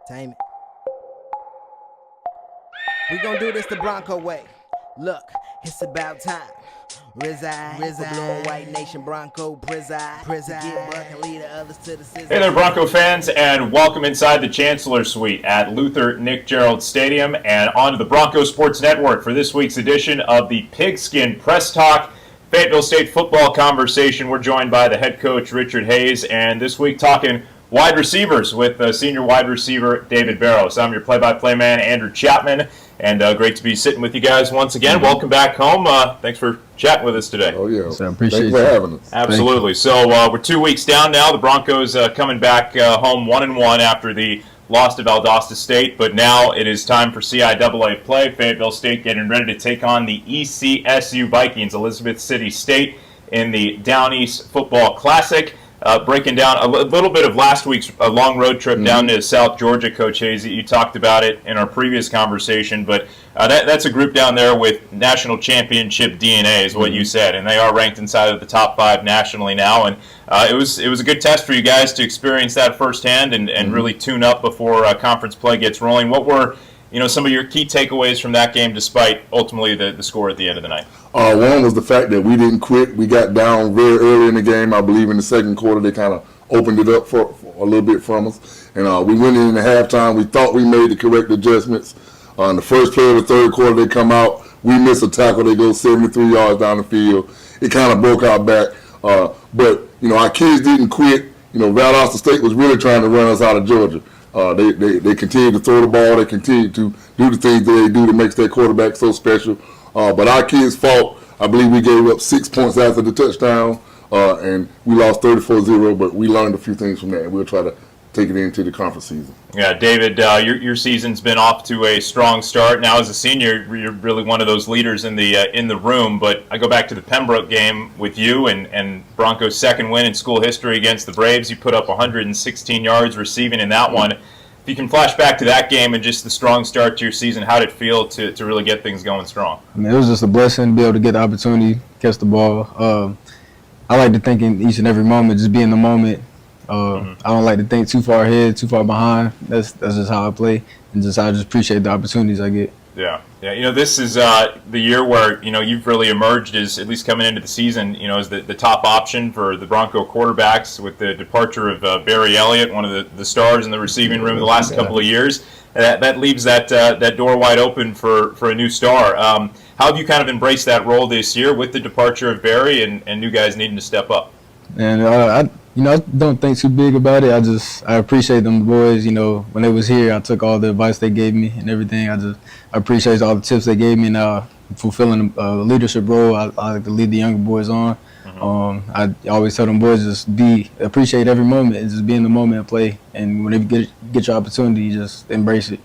Entertainment. We gon' do this the Bronco way. Look, it's about time. Reside, blue and white nation, Bronco preside. Get buck and lead the others to the scissors. Hey there, Bronco fans, and welcome inside the Chancellor Suite at Luther Nick Gerald Stadium and onto the Bronco Sports Network for this week's edition of the Pigskin Press Talk Fayetteville State football conversation. We're joined by the head coach, Richard Hayes, and this week talking wide receivers with senior wide receiver David Barrows. I'm your play-by-play man, Andrew Chapman, and great to be sitting with you guys once again. Welcome back home. Thanks for chatting with us today. Oh, yeah. So I appreciate Thanks for having us. Absolutely. So we're 2 weeks down now. The Broncos coming back home 1-1 after the loss to Valdosta State, but now it is time for CIAA play. Fayetteville State getting ready to take on the ECSU Vikings, Elizabeth City State, in the Down East Football Classic. Breaking down a little bit of last week's long road trip down to South Georgia, Coach Hayes. You talked about it in our previous conversation, but that's a group down there with national championship DNA, is what you said, and they are ranked inside of the top 5 nationally now. And it was a good test for you guys to experience that firsthand and really tune up before conference play gets rolling. What were some of your key takeaways from that game, despite ultimately the score at the end of the night? One was the fact that we didn't quit. We got down very early in the game. I believe in the second quarter they kind of opened it up for a little bit from us. And we went in the halftime. We thought we made the correct adjustments. In the first play of the third quarter, they come out. We miss a tackle. They go 73 yards down the field. It kind of broke our back. But our kids didn't quit. Valdosta State was really trying to run us out of Georgia. They continue to throw the ball. They continue to do the things that they do that makes their quarterback so special. But our kids fought. I believe we gave up 6 points after the touchdown, and we lost 34-0, but we learned a few things from that, and we'll try to take it into the conference season. Yeah, David, your season's been off to a strong start. Now, as a senior, you're really one of those leaders in the room, but I go back to the Pembroke game with you and Broncos' second win in school history against the Braves. You put up 116 yards receiving in that one. If you can flash back to that game and just the strong start to your season, how did it feel to really get things going strong? I mean, it was just a blessing to be able to get the opportunity, catch the ball. I like to think in each and every moment, just be in the moment. I don't like to think too far ahead, too far behind. That's just how I play, and I just appreciate the opportunities I get. Yeah. This is the year where you've really emerged as, at least coming into the season, as the top option for the Bronco quarterbacks with the departure of Barry Elliott, one of the stars in the receiving room the last couple of years. That leaves that door wide open for a new star. How have you kind of embraced that role this year with the departure of Barry and new guys needing to step up? And I don't think too big about it. I appreciate them boys. When they was here, I took all the advice they gave me and everything. I appreciate all the tips they gave me. Now, fulfilling a leadership role, I like to lead the younger boys on. I always tell them boys appreciate every moment and just be in the moment and play. And when they get your opportunity, just embrace it.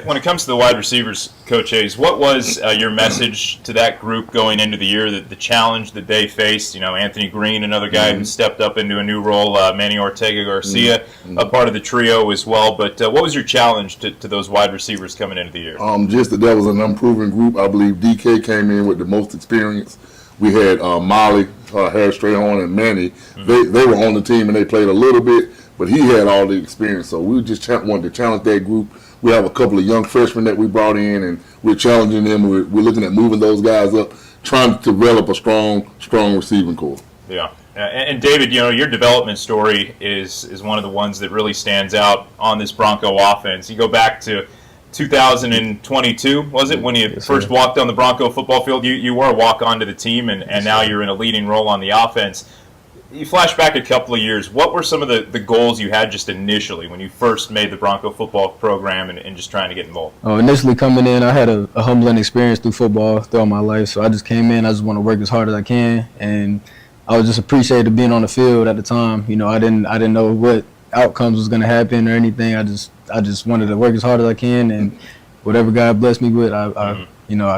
When it comes to the wide receivers, Coach Hayes, what was your message to that group going into the year, the challenge that they faced? Anthony Green, another guy who stepped up into a new role, Manny Ortega-Garcia, a part of the trio as well. But what was your challenge to those wide receivers coming into the year? Just that there was an unproven group. I believe DK came in with the most experience. We had Molly, Harris Strayhorn, and Manny. They were on the team and they played a little bit, but he had all the experience. So we just wanted to challenge that group. We have a couple of young freshmen that we brought in, and we're challenging them. We're looking at moving those guys up, trying to develop a strong receiving corps. Yeah. And David, your development story is one of the ones that really stands out on this Bronco offense. You go back to 2022, was it, when you first walked on the Bronco football field? You were a walk-on to the team, and now you're in a leading role on the offense. You flash back a couple of years, what were some of the goals you had just initially when you first made the Bronco football program and just trying to get involved? Initially coming in, I had a humbling experience through football throughout my life, so I just came in. I just want to work as hard as I can, and I was just appreciated being on the field at the time. I didn't know what outcomes was going to happen or anything. I just wanted to work as hard as I can, and whatever God blessed me with, I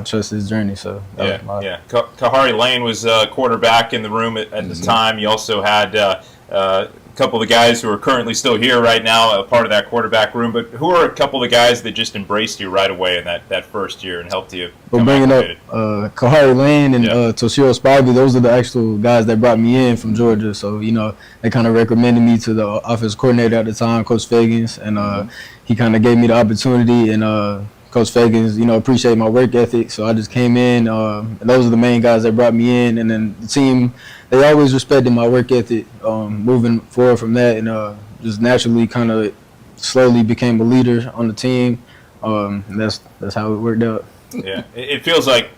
trust his journey. So Kahari Lane was quarterback in the room at the time. You also had couple of the guys who are currently still here right now, a part of that quarterback room. But who are a couple of the guys that just embraced you right away in that first year and helped you? But bringing up Kahari Lane and Toshiro Spivey, those are the actual guys that brought me in from Georgia. So, they kind of recommended me to the offensive coordinator at the time, Coach Fagans, and he kind of gave me the opportunity. And Coach Fagans, appreciate my work ethic. So I just came in, and those are the main guys that brought me in. And then the team, they always respected my work ethic. Moving forward from that, and just naturally kind of slowly became a leader on the team. And that's how it worked out. Yeah, it feels like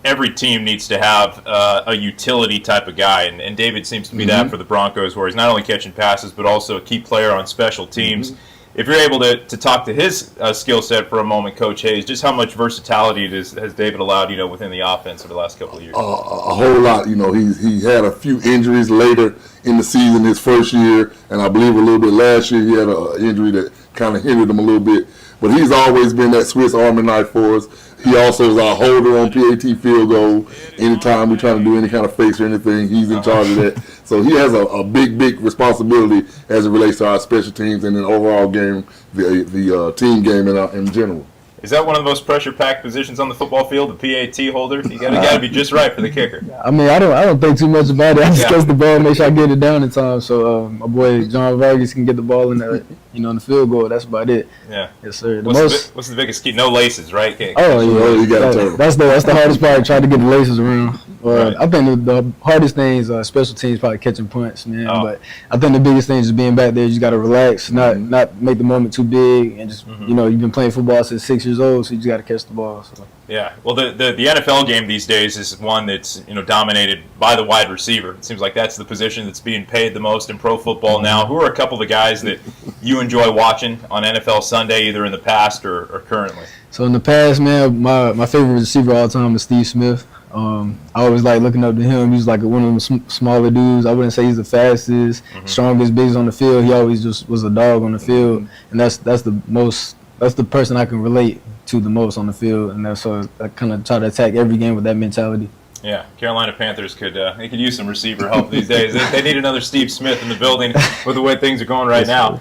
every team needs to have a utility type of guy, and David seems to be that for the Broncos, where he's not only catching passes but also a key player on special teams. If you're able to talk to his skill set for a moment, Coach Hayes, just how much versatility has David allowed, you know, within the offense over the last couple of years? A whole lot. You know, he had a few injuries later in the season, his first year, and I believe a little bit last year he had an injury that kind of hindered him a little bit. But he's always been that Swiss Army knife for us. He also is our holder on PAT field goal. Anytime we're trying to do any kind of fakes or anything, he's in charge of that. So he has a big responsibility as it relates to our special teams and the overall game, the team game in general. Is that one of the most pressure-packed positions on the football field, the PAT holder? You got to be just right for the kicker. I mean, I don't think too much about it. I just catch the ball, make sure I get it down in time. So my boy John Vargas can get the ball in the the field goal. That's about it. Yeah. Yes, sir. What's the biggest key? No laces, right? You got to. That's the hardest part. Try to get the laces around. Right. I think the hardest things, special teams, probably catching punts, man. Oh. But I think the biggest thing is being back there. You just got to relax, not make the moment too big, and just you've been playing football since 6 years old, so you just got to catch the ball. So. Yeah. Well, the NFL game these days is one that's dominated by the wide receiver. It seems like that's the position that's being paid the most in pro football now. Who are a couple of the guys that you enjoy watching on NFL Sunday, either in the past or currently? So in the past, man, my favorite receiver all the time is Steve Smith. I always like looking up to him. He's like one of them smaller dudes. I wouldn't say he's the fastest, strongest, biggest on the field. He always just was a dog on the field, and that's the person I can relate to the most on the field, and that's so I kind of try to attack every game with that mentality. Yeah, Carolina Panthers could use some receiver help these days. They need another Steve Smith in the building with the way things are going right now.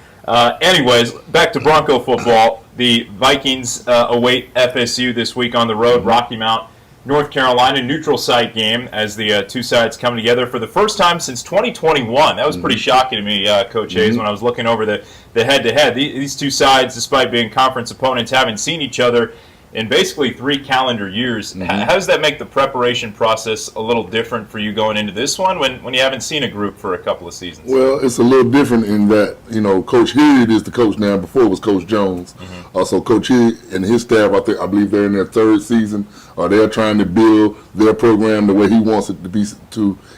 Anyways, back to Bronco football. The Vikings await FSU this week on the road, Rocky Mount, North Carolina, neutral site game as the two sides come together for the first time since 2021. That was pretty shocking to me, Coach Hayes, when I was looking over the head-to-head. These two sides, despite being conference opponents, haven't seen each other in basically 3 calendar years. How does that make the preparation process a little different for you going into this one when you haven't seen a group for a couple of seasons? Well, it's a little different in that, Coach Hilliard is the coach now. Before it was Coach Jones. So Coach Hilliard and his staff, I believe they're in their 3rd season. They're trying to build their program the way he wants it to be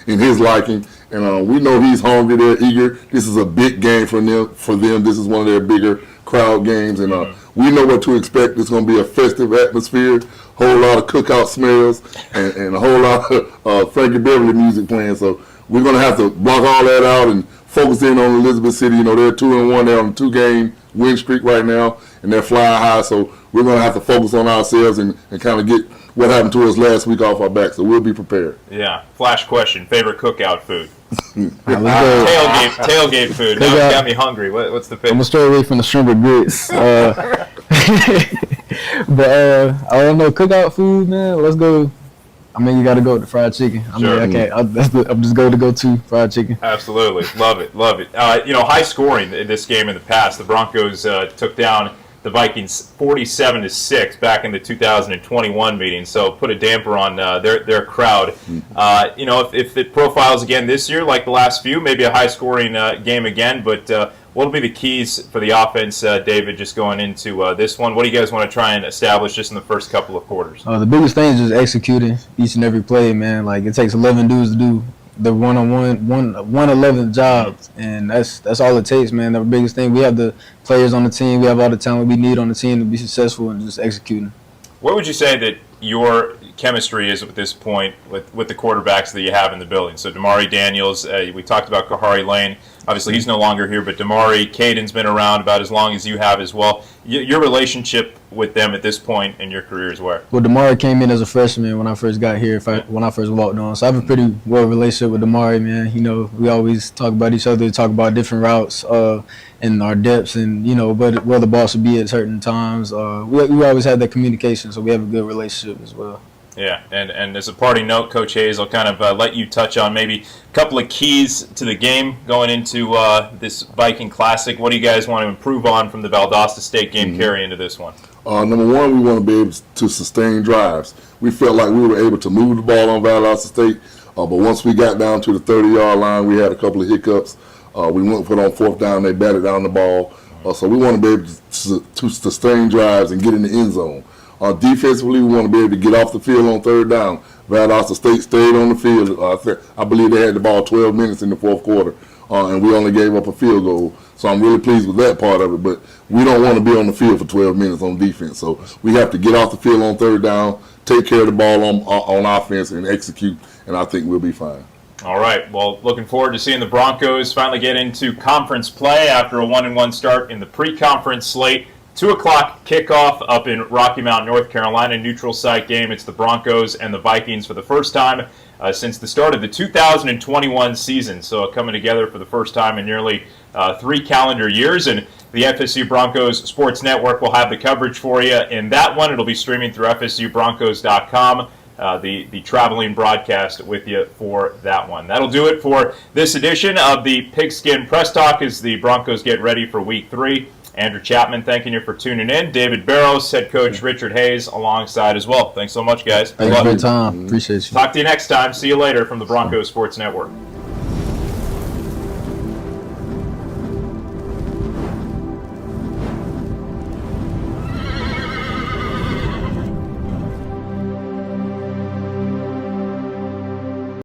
in his liking. And we know he's hungry, they're eager. This is a big game for them. This is one of their bigger crowd games. And we know what to expect. It's going to be a festive atmosphere, whole lot of cookout smells, and a whole lot of Frankie Beverly music playing. So we're going to have to block all that out and focus in on Elizabeth City. They're 2-1. They're on a 2-game win streak right now, and they're flying high. So we're going to have to focus on ourselves and kind of get what happened to us last week off our back. So we'll be prepared. Yeah. Flash question: favorite cookout food? Tailgate Tailgate food. Now it's got me hungry. What's the favorite? I'm gonna stray away from the shrimp and grits. But I don't know, cookout food, man. Let's go. I mean, you got to go with the fried chicken. I mean, I can't. I'm just going to go to fried chicken. Absolutely, love it. High scoring in this game in the past. The Broncos took down the Vikings 47-6 back in the 2021 meeting, so put a damper on their crowd. If it profiles again this year, like the last few, maybe a high-scoring game again. But what'll be the keys for the offense, David, just going into this one? What do you guys want to try and establish just in the first couple of quarters? The biggest thing is just executing each and every play, man. Like, it takes 11 dudes to do the 1-11 job, and that's all it takes, man. The biggest thing, we have the players on the team, we have all the talent we need on the team to be successful and just executing. What would you say that your chemistry is at this point with the quarterbacks that you have in the building. So Damari Daniels, we talked about Kahari Lane. Obviously, he's no longer here, but Damari, Caden's been around about as long as you have as well. Your relationship with them at this point in your career is where? Well, Damari came in as a freshman when I first got here, when I first walked on. So I have a pretty well relationship with Damari, man. You know, we always talk about each other, talk about different routes and our depths and, you know, but where the ball should be at certain times. We always had that communication, so we have a good relationship as well. Yeah, and as a parting note, Coach Hayes, I'll kind of let you touch on maybe a couple of keys to the game going into this Viking Classic. What do you guys want to improve on from the Valdosta State game carry into this one? Number one, we want to be able to sustain drives. We felt like we were able to move the ball on Valdosta State, but once we got down to the 30-yard line, we had a couple of hiccups. We went for it on fourth down. They batted down the ball. So we want to be able to sustain drives and get in the end zone. Defensively, we want to be able to get off the field on third down. Valdosta State stayed on the field. I believe they had the ball 12 minutes in the fourth quarter, and we only gave up a field goal. So I'm really pleased with that part of it. But we don't want to be on the field for 12 minutes on defense. So we have to get off the field on third down, take care of the ball on offense, and execute, and I think we'll be fine. All right. Well, looking forward to seeing the Broncos finally get into conference play after a 1-1 start in the pre-conference slate. 2 o'clock kickoff up in Rocky Mount, North Carolina, neutral site game. It's the Broncos and the Vikings for the first time since the start of the 2021 season. So coming together for the first time in nearly 3 calendar years. And the FSU Broncos Sports Network will have the coverage for you in that one. It'll be streaming through FSUBroncos.com. The traveling broadcast with you for that one. That'll do it for this edition of the Pigskin Press Talk as the Broncos get ready for Week 3. Andrew Chapman, thanking you for tuning in. David Barrows, head coach Richard Hayes alongside as well. Thanks so much, guys. Thanks for your time. Appreciate you. Talk to you next time. See you later from the Broncos Sports Network.